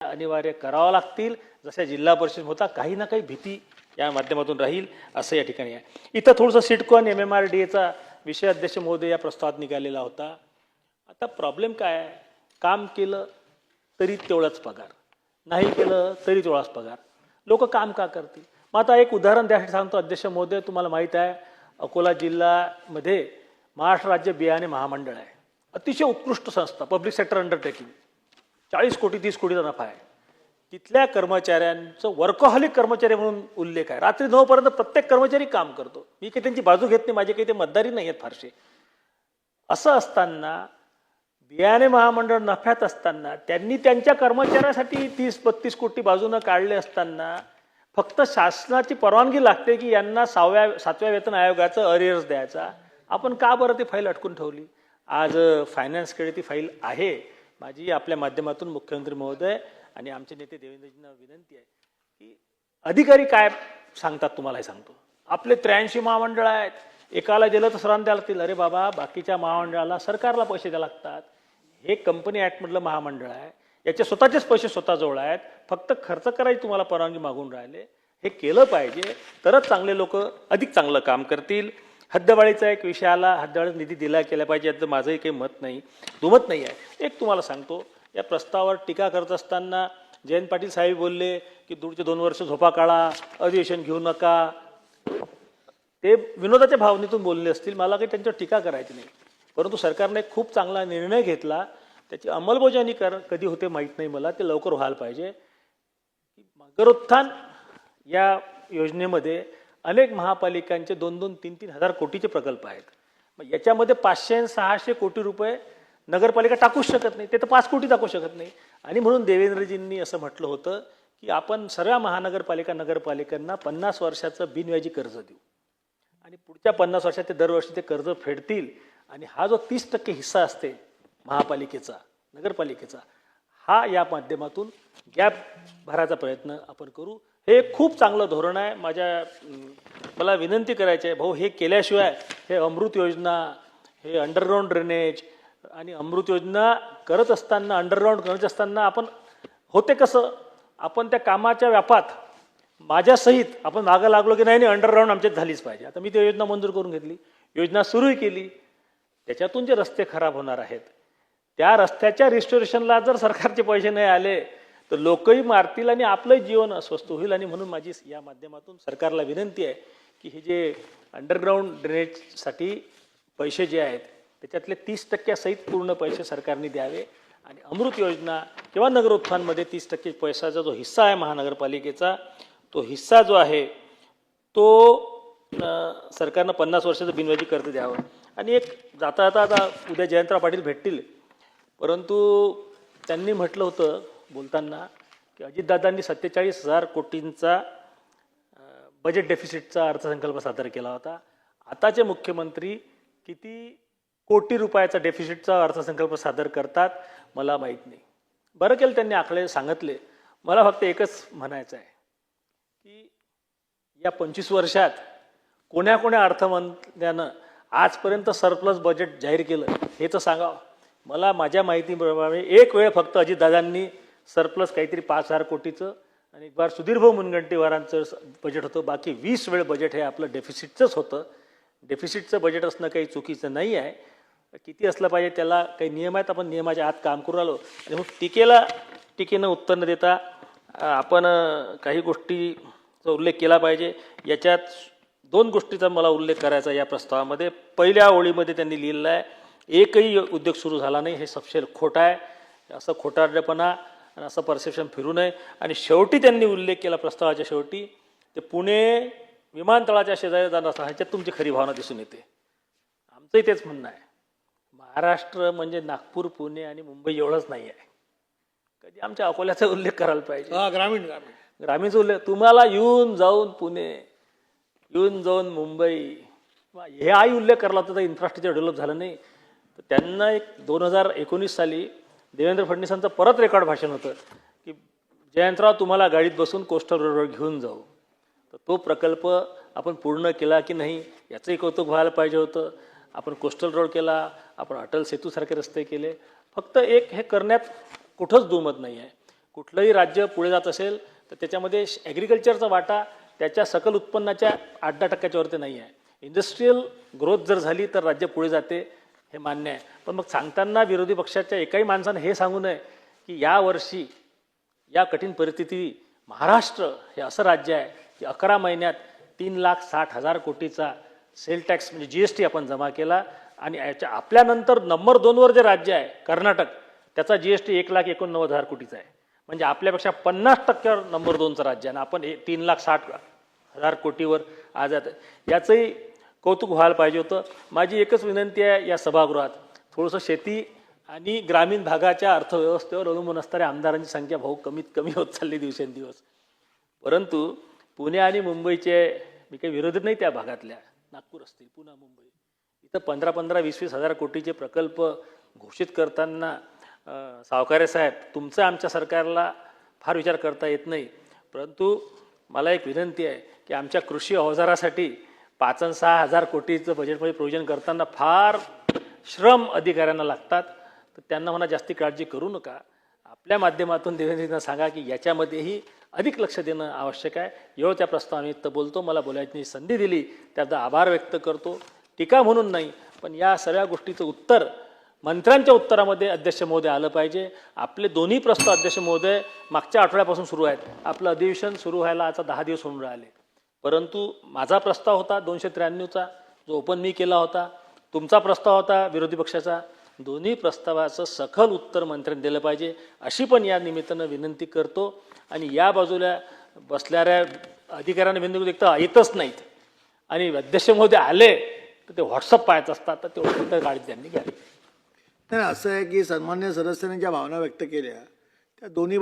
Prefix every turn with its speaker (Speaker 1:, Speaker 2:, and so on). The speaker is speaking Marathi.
Speaker 1: अनिवार्य करावा लागतील. जशा जिल्हा परिषद होता काही ना काही भीती या माध्यमातून राहील असं या ठिकाणी आहे. इथं थोडंसं सिडको आणि MMRDAचा विषय अध्यक्ष महोदय या प्रस्तावात निघालेला होता. आता प्रॉब्लेम काय आहे, काम केलं तरी तेवढाच पगार, नाही केलं तरी तेवढाच पगार. लोक काम का करतील? मग आता एक उदाहरण द्यासाठी सांगतो अध्यक्ष महोदय. तुम्हाला माहीत आहे अकोला जिल्ह्यामध्ये महाराष्ट्र राज्य बियाणे महामंडळ आहे. अतिशय उत्कृष्ट संस्था, पब्लिक सेक्टर अंडरटेकिंग. 40 कोटी 30 कोटीचा नफा आहे. तिथल्या कर्मचाऱ्यांचं वर्कहॉलिक कर्मचारी म्हणून उल्लेख आहे. रात्री 9 पर्यंत प्रत्येक कर्मचारी काम करतो. मी काही त्यांची बाजू घेत नाही, माझे काही ते मतदारी नाही आहेत फारसे. असं असताना बियाणे महामंडळ नफ्यात असताना त्यांनी त्यांच्या कर्मचाऱ्यासाठी 30-32 कोटी बाजूनं काढले असताना फक्त शासनाची परवानगी लागते की यांना 7व्या वेतन आयोगाचं अरिअर्स द्यायचा. आपण का बरं ती फाईल अटकून ठेवली? आज फायनान्सकडे ती फाईल आहे. माझी आपल्या माध्यमातून मुख्यमंत्री महोदय आणि आमचे नेते देवेंद्रजींना विनंती आहे की अधिकारी काय सांगतात तुम्हाला हे सांगतो. आपले 83 महामंडळ आहेत, एकाला दिलं तर सर्वांना द्यायला लागतील. अरे बाबा, बाकीच्या महामंडळाला सरकारला पैसे द्यायला लागतात. हे कंपनी ॲक्टमधलं महामंडळ आहे, याचे स्वतःचेच पैसे स्वतःजवळ आहेत, फक्त खर्च करायची तुम्हाला परवानगी मागून राहिले. हे केलं पाहिजे तरच चांगले लोक अधिक चांगलं काम करतील. हद्दवाढीचा एक विषय आला, हद्दवाढीत निधी दिला केला पाहिजे याचं माझंही काही मत नाही, दुमत नाही आहे. एक तुम्हाला सांगतो, या प्रस्तावावर टीका करत असताना जयंत पाटील साहेब बोलले की दूरचे 2 वर्ष झोपा काढा, अधिवेशन घेऊ नका. ते विनोदाच्या भावनेतून बोलले असतील, मला काही त्यांच्यावर टीका करायची नाही. परंतु सरकारने खूप चांगला निर्णय घेतला, त्याची अंमलबजावणी कधी होते माहीत नाही मला, ते लवकर व्हायला पाहिजे. नगरोत्थान या योजनेमध्ये अनेक महापालिकांचे 2-2, 3-3 हजार कोटीचे प्रकल्प आहेत. मग याच्यामध्ये 500-600 कोटी रुपये नगरपालिका टाकूच शकत नाही, ते तर 5 कोटी टाकू शकत नाही. आणि म्हणून देवेंद्रजींनी असं म्हटलं होतं की आपण सर्व नगरपालिकांना 50 वर्षाचं बिनव्याजी कर्ज देऊ आणि पुढच्या 50 वर्षात ते दरवर्षी ते कर्ज फेडतील. आणि हा जो 30% हिस्सा असते महापालिकेचा, नगरपालिकेचा, हा या माध्यमातून गॅप भरायचा प्रयत्न आपण करू. हे खूप चांगलं धोरण आहे. मला विनंती करायची आहे भाऊ, हे केल्याशिवाय हे अमृत योजना, हे अंडरग्राऊंड ड्रेनेज आणि अमृत योजना करत असताना, अंडरग्राऊंड करत असताना आपण होते कसं, आपण त्या कामाच्या व्यापात माझ्यासहित आपण मागं लागलो की नाही अंडरग्राऊंड आमच्यात झालीच पाहिजे. आता मी ती योजना मंजूर करून घेतली, योजना सुरूही केली. त्याच्यातून जे रस्ते खराब होणार आहेत त्या रस्त्याच्या रिस्टोरेशनला जर सरकारचे पैसे नाही आले तर लोकही मारतील आणि आपलं जीवन अस्वस्थ होईल. आणि म्हणून माझी या माध्यमातून सरकारला विनंती आहे की हे जे अंडरग्राऊंड ड्रेनेजसाठी पैसे जे आहेत त्याच्यातले 30% सहित पूर्ण पैसे सरकारने द्यावे. आणि अमृत योजना किंवा नगरोत्थानमध्ये 30% पैशाचा जो हिस्सा आहे महानगरपालिकेचा, तो हिस्सा जो आहे तो सरकारनं 50 वर्षाचं बिनव्याजी कर्ज द्यावं. आणि एक जाता जाता आता उद्या जयंतराव पाटील भेटतील, परंतु त्यांनी म्हटलं होतं बोलताना की अजितदादांनी 47,000 कोटींचा बजेट डेफिसिटचा अर्थसंकल्प सादर केला होता. आताचे मुख्यमंत्री किती कोटी रुपयाचा डेफिसिटचा अर्थसंकल्प सादर करतात मला माहीत नाही. बरं केलं त्यांनी आकडे सांगितले. मला फक्त एकच म्हणायचं आहे की या 25 वर्षात कोण्या अर्थमंत्र्यानं आजपर्यंत सरप्लस बजेट जाहीर केलं हे तर सांगावं. मला माझ्या माहितीप्रमाणे एक वेळ फक्त अजितदादांनी सरप्लस काहीतरी 5,000 कोटीचं आणि एक बार सुधीरभाऊ मुनगंटीवारांचं बजेट होतं. बाकी 20 वेळ बजेट हे आपलं डेफिसिटचंच होतं. डेफिसिटचं बजेट असणं काही चुकीचं नाही आहे. किती असलं पाहिजे त्याला काही नियम आहेत, आपण नियमाच्या आत काम करू आलो. आणि मग टीकेनं उत्तर न देता आपण काही गोष्टीचा उल्लेख केला पाहिजे. याच्यात 2 गोष्टीचा मला उल्लेख करायचा या प्रस्तावामध्ये. पहिल्या ओळीमध्ये त्यांनी लिहिलेलं आहे एकही उद्योग सुरू झाला नाही, हे सपशेल खोटं आहे. असं खोटारडेपणा आणि असं परसेप्शन फिरू नये. आणि शेवटी त्यांनी उल्लेख केला प्रस्तावाच्या शेवटी, ते पुणे विमानतळाच्या शेजारी जाणार ह्याच्यात तुमची खरी भावना दिसून येते. आमचंही तेच म्हणणं आहे. महाराष्ट्र म्हणजे नागपूर, पुणे आणि मुंबई एवढंच नाही आहे. कधी आमच्या अकोल्याचा उल्लेख करायला पाहिजे. ग्रामीणचा उल्लेख. तुम्हाला येऊन जाऊन पुणे, येऊन जाऊन मुंबई, हे आई उल्लेख करायला होता तर इन्फ्रास्ट्रक्चर डेव्हलप झालं नाही. तर त्यांना एक 2019 साली देवेंद्र फडणवीसांचं परत रेकॉर्ड भाषण होतं की जयंतराव तुम्हाला गाडीत बसून कोस्टल रोडवर घेऊन जाऊ. तर तो प्रकल्प आपण पूर्ण केला की नाही याचंही कौतुक व्हायला पाहिजे होतं. आपण कोस्टल रोड केला, आपण अटल सेतूसारखे रस्ते केले. फक्त एक हे करण्यात कुठंच दुमत नाही आहे. कुठलंही राज्य पुढे जात असेल तर त्याच्यामध्ये ॲग्रिकल्चरचा वाटा त्याच्या सकल उत्पन्नाच्या 8-10% वरती नाही आहे. इंडस्ट्रीयल ग्रोथ जर झाली तर राज्य पुढे जाते, हे मान्य आहे. पण मग सांगताना विरोधी पक्षाच्या एकाही माणसानं हे सांगू नये की यावर्षी या कठीण परिस्थिती महाराष्ट्र हे असं राज्य आहे की 11 महिन्यात 3,60,000 कोटीचा सेल टॅक्स म्हणजे GST आपण जमा केला आणि याच्या आपल्यानंतर नंबर 2वर जे राज्य आहे कर्नाटक, त्याचा GST 1,89,000 कोटीचा आहे. म्हणजे आपल्यापेक्षा 50% नंबर 2चं राज्य आहे आणि आपण 3,60,000 कोटीवर आज याचंही कौतुक व्हायला पाहिजे होतं. माझी एकच विनंती आहे या सभागृहात, थोडंसं शेती आणि ग्रामीण भागाच्या अर्थव्यवस्थेवर अवलंबून असणाऱ्या आमदारांची संख्या कमीत कमी होत चालली दिवसेंदिवस. परंतु पुणे आणि मुंबईचे, मी काही विरोधी नाही त्या भागातल्या, नागपूर असतील, पुणे, मुंबई, इथं 15-20 हजार कोटीचे प्रकल्प घोषित करताना सावकारे साहेब, तुमचं आमच्या सरकारला फार विचार करता येत नाही. परंतु मला एक विनंती आहे की आमच्या कृषी अवजारासाठी 5-6 हजार कोटीचं बजेटमध्ये प्रोव्हिजन करताना फार श्रम अधिकाऱ्यांना लागतात, तर त्यांना म्हणा जास्ती काळजी करू नका. आपल्या माध्यमातून देवेंद्रजींना सांगा की याच्यामध्येही अधिक लक्ष देणं आवश्यक आहे. एवढं त्या प्रस्तावानिमित्त बोलतो. मला बोलायची संधी दिली त्याचा आभार व्यक्त करतो. टीका म्हणून नाही, पण या सगळ्या गोष्टीचं उत्तर मंत्र्यांच्या उत्तरामध्ये अध्यक्ष महोदय आलं पाहिजे. आपले दोन्ही प्रस्ताव अध्यक्ष महोदय मागच्या आठवड्यापासून सुरू आहेत. आपलं अधिवेशन सुरू व्हायला आता 10 दिवस होऊन राहिले. परंतु माझा प्रस्ताव होता 293चा, जो ओपन मी केला होता. तुमचा प्रस्ताव होता विरोधी पक्षाचा. दोन्ही प्रस्तावाचं सखोल उत्तर मंत्र्यांनी दिलं पाहिजे, अशी पण या निमित्तानं विनंती करतो. आणि या बाजूला बसणाऱ्या अधिकाऱ्यांना विनंती एकतर येतच नाहीत आणि अध्यक्ष महोदय आले तर ते व्हॉट्सअप पाहायचं असतात, तर तेवढं गाडी त्यांनी घ्यावी.
Speaker 2: नाही, असं आहे की सन्मान्य सदस्यांनी ज्या भावना व्यक्त केल्या त्या दोन्ही